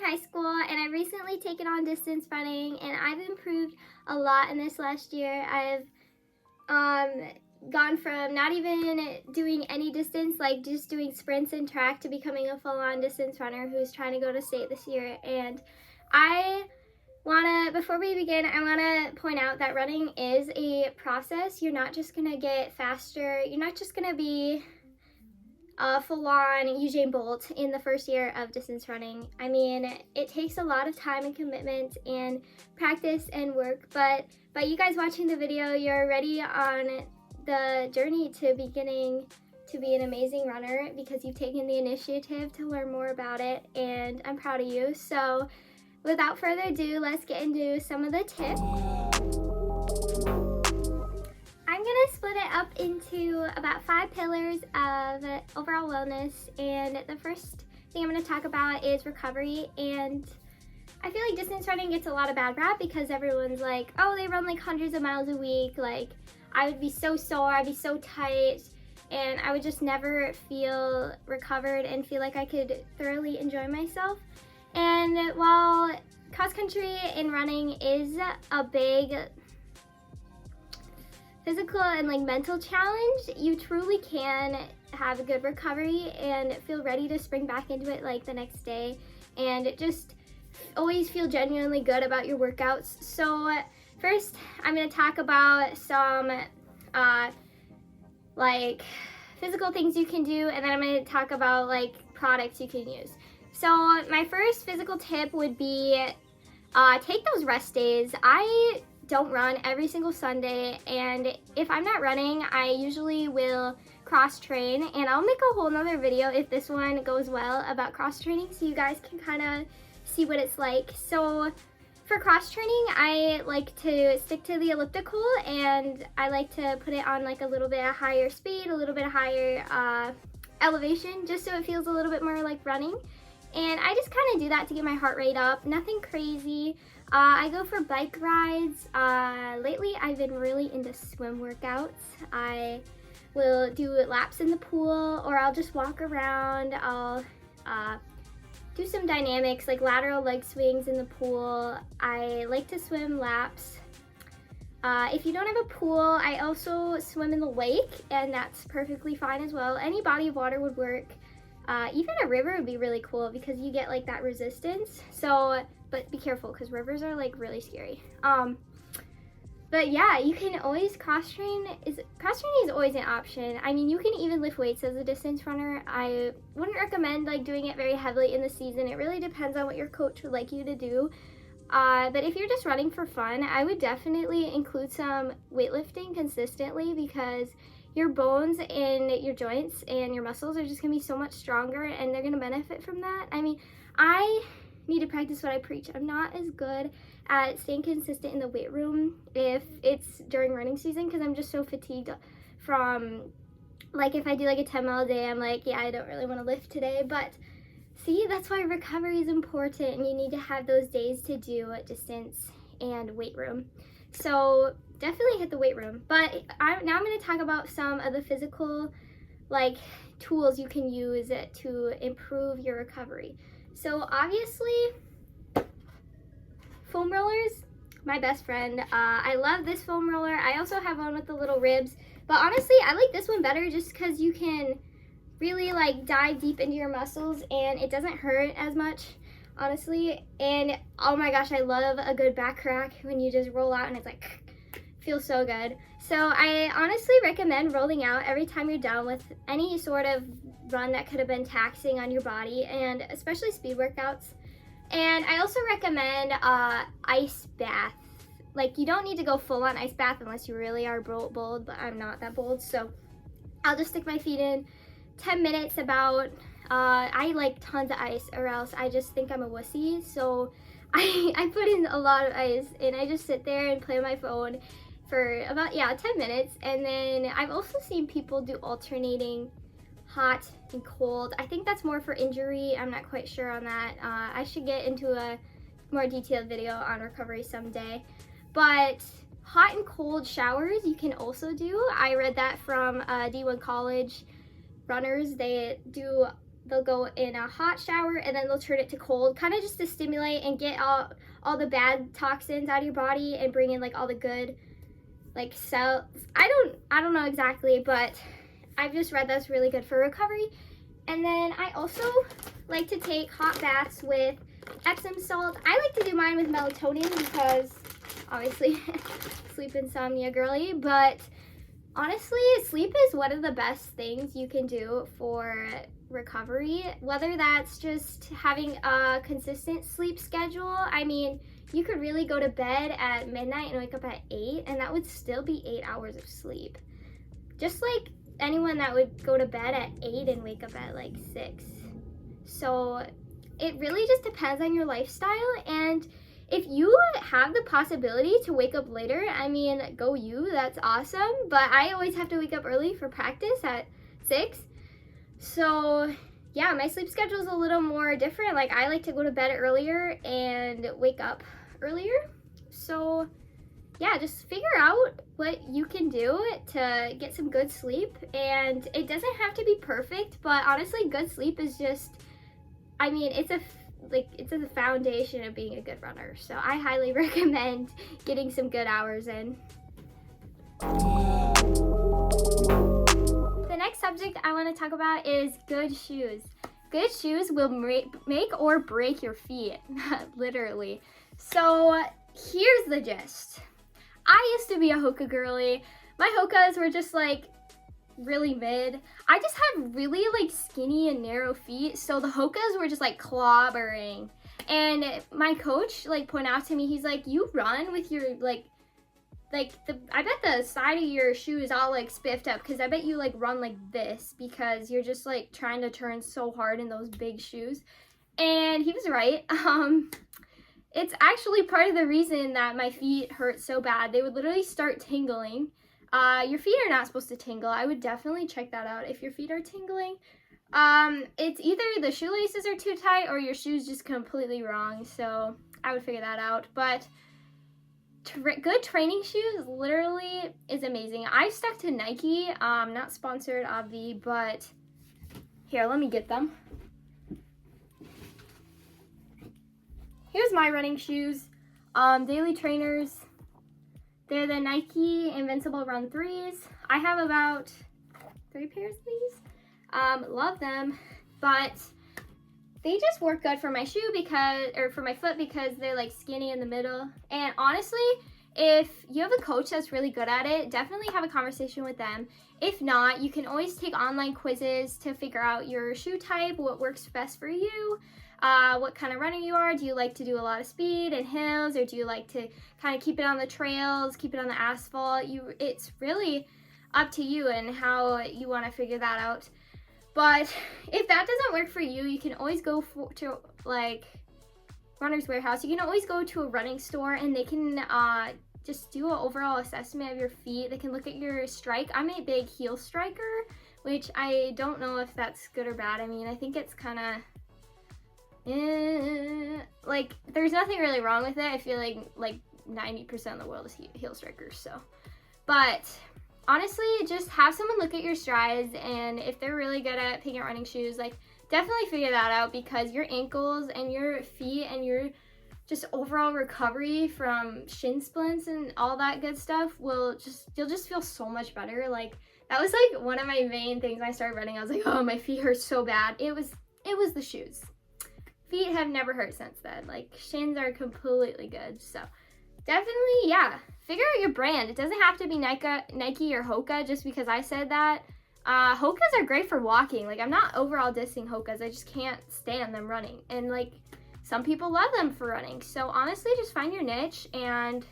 high school and I've recently taken on distance running and I've improved a lot in this last year. I've gone from not even doing any distance, like just doing sprints and track, to becoming a full-on distance runner who's trying to go to state this year. And before we begin, I wanna point out that running is a process. You're not just gonna get faster. You're not just gonna be full-on Usain Bolt in the first year of distance running. I mean, it takes a lot of time and commitment and practice and work, but by you guys watching the video, you're already on the journey to beginning to be an amazing runner because you've taken the initiative to learn more about it, and I'm proud of you. So without further ado, let's get into some of the tips. I'm gonna split it up into about 5 pillars of overall wellness, and the first thing I'm gonna talk about is recovery. And I feel like distance running gets a lot of bad rap because everyone's like, oh, they run like hundreds of miles a week. Like, I would be so sore, I'd be so tight, and I would just never feel recovered and feel like I could thoroughly enjoy myself. And while cross country and running is a big physical and like mental challenge, you truly can have a good recovery and feel ready to spring back into it like the next day, and just always feel genuinely good about your workouts. So first, I'm going to talk about some like physical things you can do, and then I'm going to talk about like products you can use. So my first physical tip would be take those rest days. I don't run every single Sunday, and if I'm not running, I usually will cross train, and I'll make a whole nother video if this one goes well about cross training so you guys can kind of see what it's like. So for cross training, I like to stick to the elliptical, and I like to put it on like a little bit higher speed, a little bit higher elevation, just so it feels a little bit more like running. And I just kind of do that to get my heart rate up, nothing crazy. I go for bike rides. Lately, I've been really into swim workouts. I will do laps in the pool, or I'll just walk around. I'll do some dynamics like lateral leg swings in the pool. I like to swim laps. If you don't have a pool, I also swim in the lake, and that's perfectly fine as well. Any body of water would work. Even a river would be really cool because you get like that resistance. So, but be careful because rivers are like really scary. But yeah, you can always cross training is always an option. I mean, you can even lift weights as a distance runner. I wouldn't recommend like doing it very heavily in the season. It really depends on what your coach would like you to do. But if you're just running for fun, I would definitely include some weightlifting consistently because your bones and your joints and your muscles are just gonna be so much stronger, and they're gonna benefit from that. I mean, I need to practice what I preach. I'm not as good at staying consistent in the weight room if it's during running season because I'm just so fatigued from, like, if I do like a 10-mile day, I'm like, yeah, I don't really want to lift today. But see, that's why recovery is important, and you need to have those days to do distance and weight room. So definitely hit the weight room. But now I'm going to talk about some of the physical like tools you can use to improve your recovery. So obviously, foam rollers, my best friend. I love this foam roller. I also have one with the little ribs, but honestly, I like this one better just because you can really like dive deep into your muscles and it doesn't hurt as much, honestly. And oh my gosh, I love a good back crack when you just roll out and it's like, feels so good. So I honestly recommend rolling out every time you're done with any sort of run that could have been taxing on your body, and especially speed workouts. And I also recommend ice bath. Like, you don't need to go full on ice bath unless you really are bold, but I'm not that bold. So I'll just stick my feet in 10 minutes about, I like tons of ice or else I just think I'm a wussy. So I put in a lot of ice and I just sit there and play on my phone for about, 10 minutes. And then I've also seen people do alternating hot and cold. I think that's more for injury. I'm not quite sure on that. I should get into a more detailed video on recovery someday. But hot and cold showers you can also do. I read that from D1 college runners. They do they'll go in a hot shower and then they'll turn it to cold, kind of just to stimulate and get all the bad toxins out of your body and bring in like all the good like cells. I don't know exactly, but I've just read that's really good for recovery. And then I also like to take hot baths with Epsom salt. I like to do mine with melatonin because obviously sleep insomnia girly, but honestly, sleep is one of the best things you can do for recovery, whether that's just having a consistent sleep schedule. I mean, you could really go to bed at midnight and wake up at 8, and that would still be 8 hours of sleep. Just like anyone that would go to bed at 8 and wake up at like 6. So it really just depends on your lifestyle, and if you have the possibility to wake up later, I mean, go you, that's awesome. But I always have to wake up early for practice at 6. So yeah, my sleep schedule is a little more different. Like I like to go to bed earlier and wake up earlier. So yeah, just figure out what you can do to get some good sleep. And it doesn't have to be perfect, but honestly, good sleep is just, I mean, it's the foundation of being a good runner. So I highly recommend getting some good hours in. The next subject I want to talk about is good shoes. Good shoes will make or break your feet, literally. So here's the gist. I used to be a Hoka girly. My Hokas were just like really mid. I just had really like skinny and narrow feet, so the Hokas were just like clobbering. And my coach like pointed out to me, he's like, you run with your I bet the side of your shoe is all like spiffed up, because I bet you like run like this because you're just like trying to turn so hard in those big shoes. And he was right. It's actually part of the reason that my feet hurt so bad. They would literally start tingling. Your feet are not supposed to tingle. I would definitely check that out if your feet are tingling. It's either the shoelaces are too tight or your shoe's just completely wrong. So I would figure that out. But good training shoes literally is amazing. I stuck to Nike, not sponsored, obvi, but here, let me get them. Here's my running shoes, Daily Trainers. They're the Nike Invincible Run 3s. I have about 3 pairs of these. Love them, but they just work good for my for my foot because they're like skinny in the middle. And honestly, if you have a coach that's really good at it, definitely have a conversation with them. If not, you can always take online quizzes to figure out your shoe type, what works best for you. What kind of runner you are. Do you like to do a lot of speed and hills, or do you like to kind of keep it on the trails, keep it on the asphalt? It's really up to you and how you want to figure that out. But if that doesn't work for you, you can always go to like Runner's Warehouse. You can always go to a running store and they can just do an overall assessment of your feet. They can look at your strike. I'm a big heel striker, which I don't know if that's good or bad. I mean, I think it's kind of like there's nothing really wrong with it. I feel like 90% of the world is heel strikers. So, but honestly, just have someone look at your strides, and if they're really good at picking out running shoes, like definitely figure that out, because your ankles and your feet and your just overall recovery from shin splints and all that good stuff you'll just feel so much better. Like that was like one of my main things when I started running. I was like, oh, my feet hurt so bad. It was the shoes. Feet have never hurt since then. Like shins are completely good. So definitely, yeah, figure out your brand. It doesn't have to be Nike or Hoka just because I said that. Hokas are great for walking. Like I'm not overall dissing Hokas. I just can't stand them running. And like some people love them for running. So honestly, just find your niche, and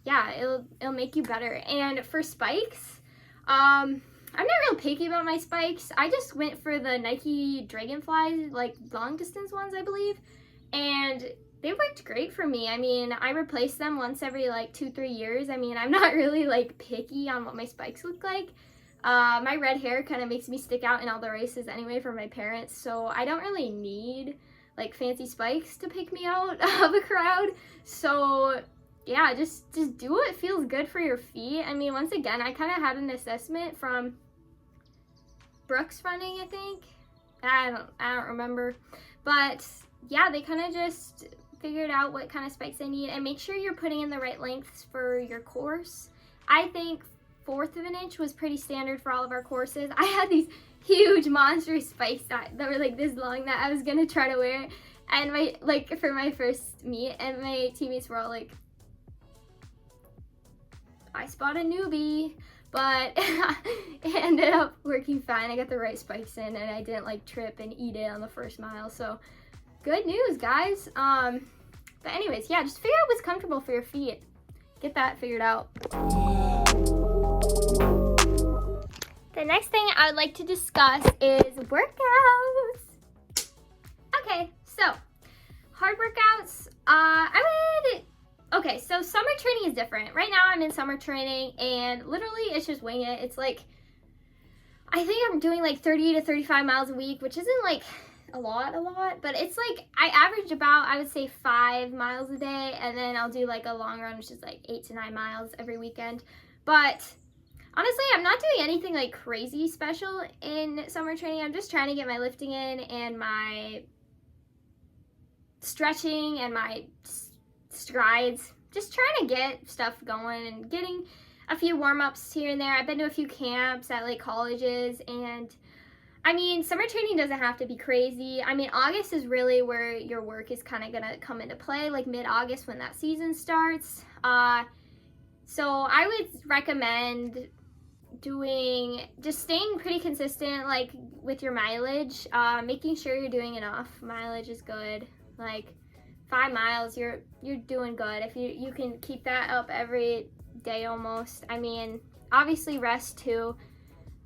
yeah, it'll make you better. And for spikes, I'm not real picky about my spikes. I just went for the Nike Dragonfly, like long distance ones, I believe. And they worked great for me. I mean, I replace them once every like 2-3 years. I mean, I'm not really like picky on what my spikes look like. My red hair kind of makes me stick out in all the races anyway for my parents. So I don't really need like fancy spikes to pick me out of a crowd. So yeah, just do what feels good for your feet. I mean, once again, I kind of had an assessment from Brooks Running, I think. I don't remember. But yeah, they kind of just figured out what kind of spikes they need, and make sure you're putting in the right lengths for your course. I think 1/4 of an inch was pretty standard for all of our courses. I had these huge monstrous spikes that were like this long that I was gonna try to wear, and for my first meet, and my teammates were all like, I spot a newbie, but it ended up working fine. I got the right spikes in, and I didn't like trip and eat it on the first mile, so good news, guys. But anyways, yeah, just figure out what's comfortable for your feet. Get that figured out. The next thing I would like to discuss is workouts. Okay, so hard workouts, okay, so summer training is different. Right now I'm in summer training, and literally it's just wing it. It's like, I think I'm doing like 30 to 35 miles a week, which isn't like a lot, but it's like, I average about, I would say 5 miles a day, and then I'll do like a long run, which is like 8 to 9 miles every weekend. But honestly, I'm not doing anything like crazy special in summer training. I'm just trying to get my lifting in, and my stretching, and my strides, just trying to get stuff going and getting a few warm-ups here and there. I've been to a few camps at like colleges, and I mean, summer training doesn't have to be crazy. I mean, August is really where your work is kind of gonna come into play, like mid-August when that season starts. So I would recommend just staying pretty consistent, like with your mileage, making sure you're doing enough. Mileage is good. Like 5 miles, you're doing good. If you can keep that up every day almost. I mean, obviously rest too.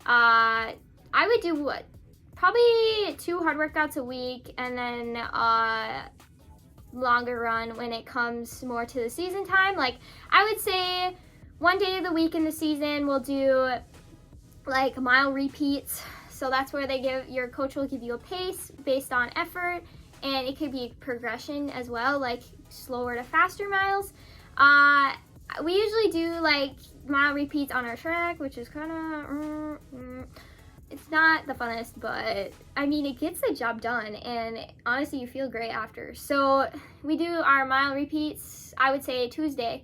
I would do probably 2 hard workouts a week, and then longer run when it comes more to the season time. Like, I would say 1 day of the week in the season we'll do like mile repeats. So that's where your coach will give you a pace based on effort, and it could be progression as well, like slower to faster miles. We usually do like mile repeats on our track, which is kind of it's not the funnest, but I mean, it gets the job done, and honestly you feel great after. So we do our mile repeats, I would say Tuesday,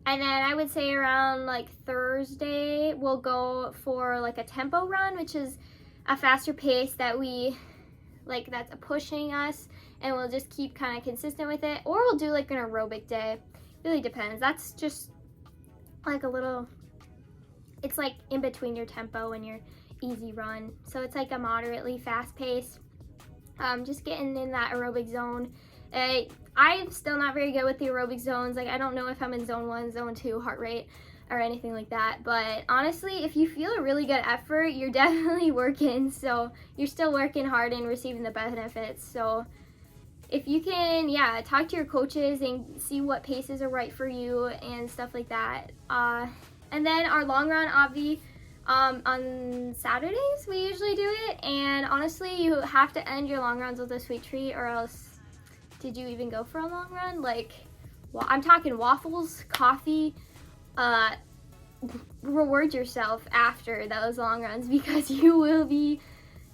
and then I would say around like Thursday we'll go for like a tempo run, which is a faster pace that that's pushing us, and we'll just keep kind of consistent with it. Or we'll do like an aerobic day. Really depends. That's just like it's like in between your tempo and your easy run, so it's like a moderately fast pace. Just getting in that aerobic zone. I'm still not very good with the aerobic zones. Like, I don't know if I'm in zone 1, zone 2 heart rate or anything like that, but honestly, if you feel a really good effort, you're definitely working, so you're still working hard and receiving the benefits. So if you can, yeah, talk to your coaches and see what paces are right for you and stuff like that. And then our long run, obvi, on Saturdays we usually do it, and honestly you have to end your long runs with a sweet treat, or else did you even go for a long run? Like, I'm talking waffles, coffee. Reward yourself after those long runs, because you will be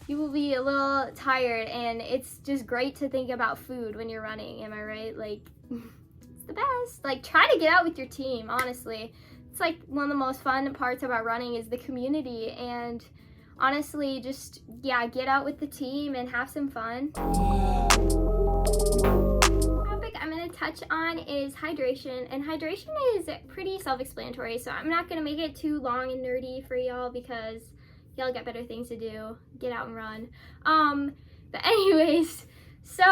a little tired, and it's just great to think about food when you're running. Am I right? Like, it's the best. Like, try to get out with your team, honestly. It's like one of the most fun parts about running is the community, and honestly, just, yeah, get out with the team and have some fun. Topic I'm going to touch on is hydration, and hydration is pretty self-explanatory, so I'm not going to make it too long and nerdy for y'all, because y'all got better things to do. Get out and run. But anyways, so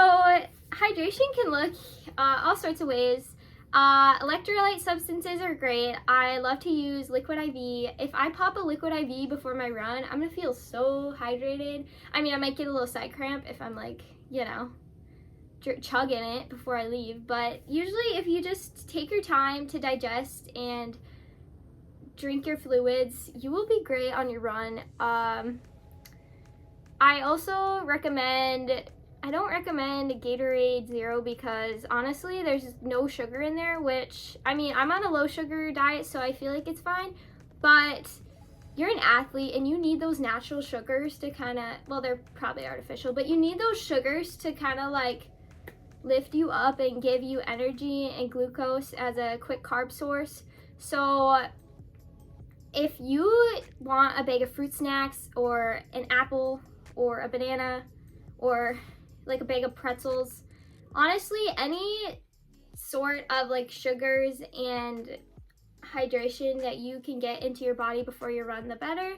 hydration can look all sorts of ways. Electrolyte substances are great. I love to use liquid IV. If I pop a liquid IV before my run, I'm gonna feel so hydrated. I mean, I might get a little side cramp if I'm like, chugging it before I leave, but usually if you just take your time to digest and drink your fluids, you will be great on your run. I also I don't recommend Gatorade Zero, because honestly there's no sugar in there, which, I mean, I'm on a low sugar diet, so I feel like it's fine, but you're an athlete and you need those natural sugars to kind of, well, they're probably artificial, but you need those sugars to kind of like lift you up and give you energy and glucose as a quick carb source. So if you want a bag of fruit snacks or an apple or a banana or like a bag of pretzels, honestly, any sort of like sugars and hydration that you can get into your body before your run, the better.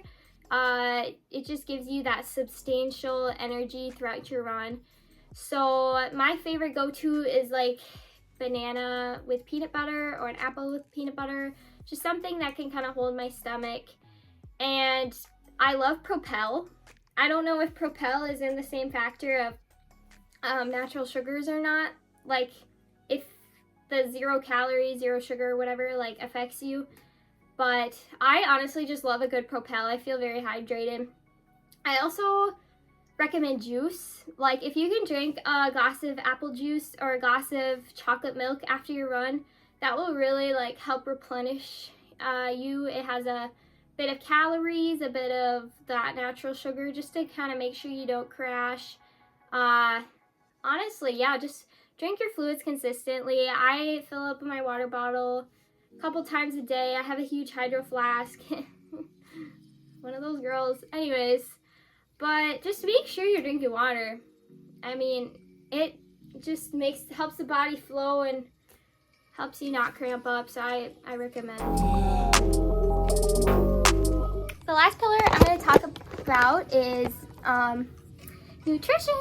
It just gives you that substantial energy throughout your run. So my favorite go-to is like banana with peanut butter or an apple with peanut butter, just something that can kind of hold my stomach. And I love Propel. I don't know if Propel is in the same factor of natural sugars or not, like if the 0 calories, 0 sugar, whatever, like affects you. But I honestly just love a good Propel. I feel very hydrated. I also recommend juice. Like if you can drink a glass of apple juice or a glass of chocolate milk after your run, that will really like help replenish you. It has a bit of calories, a bit of that natural sugar, just to kind of make sure you don't crash. Honestly, yeah, just drink your fluids consistently. I fill up my water bottle a couple times a day. I have a huge hydro flask. One of those girls. Anyways, but just make sure you're drinking water. I mean, it just helps the body flow and helps you not cramp up, so I recommend it. The last pillar I'm going to talk about is nutrition.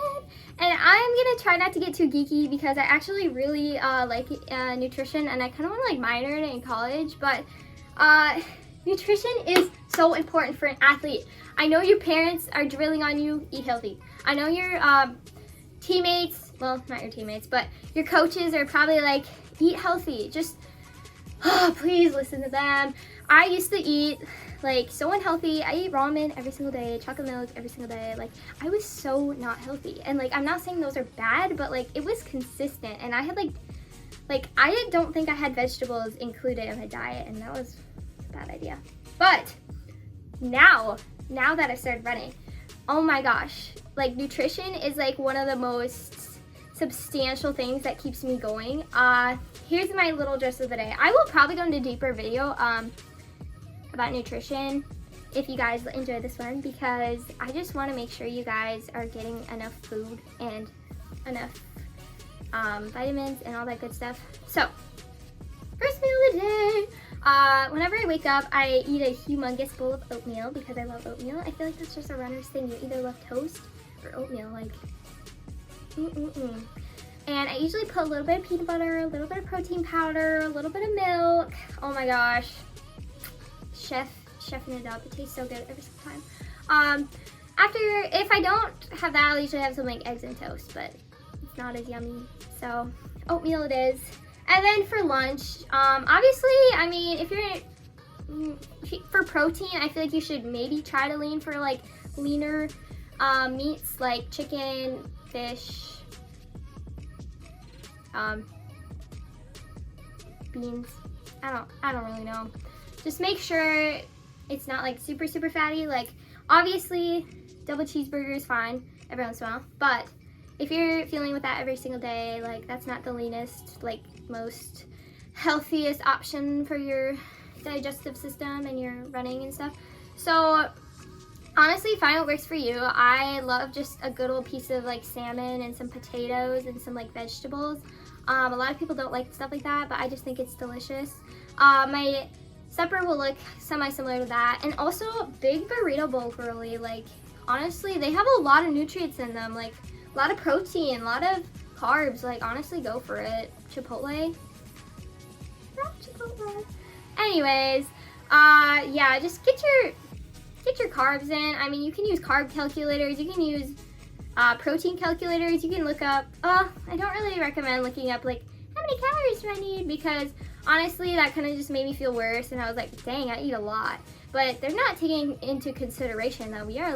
And I'm going to try not to get too geeky because I actually really like nutrition, and I kind of want to like minor in it in college, but nutrition is so important for an athlete. I know your parents are drilling on you, eat healthy. I know your teammates, well, not your teammates, but your coaches are probably like, eat healthy. Just, please listen to them. I used to eat like so unhealthy. I eat ramen every single day, chocolate milk every single day. Like I was so not healthy. And like I'm not saying those are bad, but like it was consistent. And I had like I don't think I had vegetables included in my diet, and that was a bad idea. But now that I started running, oh my gosh, like nutrition is like one of the most substantial things that keeps me going. Here's my little gist of the day. I will probably go into a deeper video about nutrition if you guys enjoy this one, because I just want to make sure you guys are getting enough food and enough vitamins and all that good stuff. So first meal of the day, whenever I wake up, I eat a humongous bowl of oatmeal because I love oatmeal. I feel like that's just a runner's thing. You either love toast or oatmeal, like And I usually put a little bit of peanut butter, a little bit of protein powder, a little bit of milk. Oh my gosh, chefing it up. It tastes so good every single time. If I don't have that, I'll usually have some like eggs and toast, but it's not as yummy. So oatmeal it is. And then for lunch, obviously, I mean, if you're for protein, I feel like you should maybe try to lean for like leaner meats like chicken, fish, beans. I don't really know. Just make sure it's not like super fatty. Like obviously double cheeseburger is fine every once in a while, but if you're feeling with that every single day, like that's not the leanest, like most healthiest option for your digestive system and your running and stuff. So honestly, find what works for you. I love just a good old piece of like salmon and some potatoes and some like vegetables. A lot of people don't like stuff like that, but I just think it's delicious. My supper will look semi-similar to that. And also, big burrito bowl girly. Like, honestly, they have a lot of nutrients in them. Like, a lot of protein, a lot of carbs. Like, honestly, go for it. Chipotle. Not Chipotle. Anyways, yeah, just get your carbs in. I mean, you can use carb calculators. You can use protein calculators. You can look up, I don't really recommend looking up like how many calories do I need, because honestly that kind of just made me feel worse, and I was like, dang, I eat a lot. But they're not taking into consideration that we are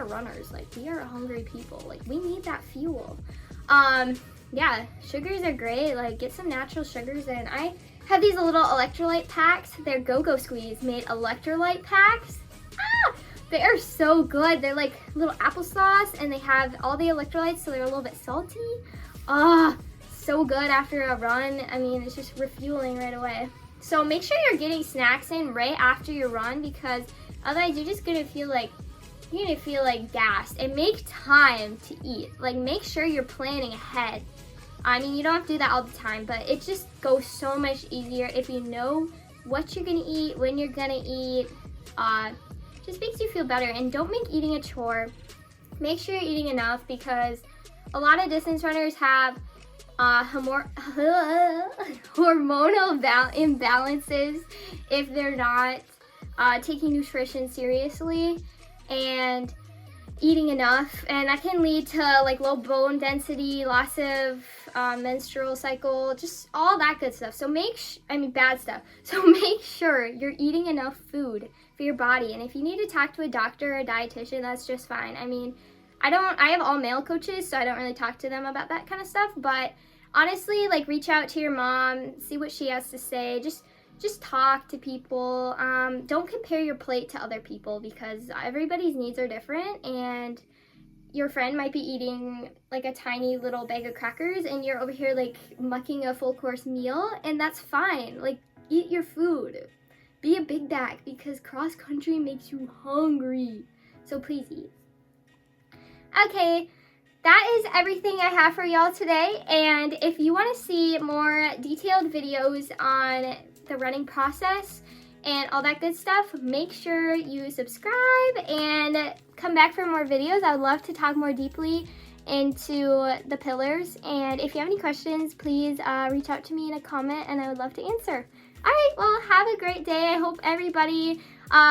runners, like we are hungry people, like we need that fuel. Yeah, sugars are great. Like get some natural sugars in. I have these little electrolyte packs. They're Go-Go Squeeze made electrolyte packs. They are so good. They're like little applesauce and they have all the electrolytes, so they're a little bit salty. Ah, so good after a run. I mean, it's just refueling right away. So make sure you're getting snacks in right after your run, because otherwise you're just gonna feel like gassed. And make time to eat. Like, make sure you're planning ahead. I mean, you don't have to do that all the time, but it just goes so much easier if you know what you're gonna eat, when you're gonna eat. Just makes you feel better. And don't make eating a chore. Make sure you're eating enough, because a lot of distance runners have hormonal imbalances if they're not taking nutrition seriously and eating enough, and that can lead to like low bone density, loss of menstrual cycle, just all that good stuff. So bad stuff. So make sure you're eating enough food for your body. And if you need to talk to a doctor or a dietitian, that's just fine. I mean, I have all male coaches, so I don't really talk to them about that kind of stuff, but honestly, like, reach out to your mom, see what she has to say. Just talk to people. Don't compare your plate to other people, because everybody's needs are different, and your friend might be eating like a tiny little bag of crackers and you're over here like mucking a full course meal, and that's fine. Like, eat your food. Be a big back, because cross country makes you hungry. So please eat. Okay, that is everything I have for y'all today. And if you want to see more detailed videos on the running process and all that good stuff, make sure you subscribe and come back for more videos. I would love to talk more deeply into the pillars. And if you have any questions, please reach out to me in a comment and I would love to answer. All right, well, have a great day. I hope everybody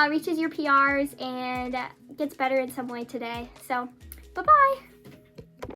reaches your PRs and gets better in some way today. So, bye-bye.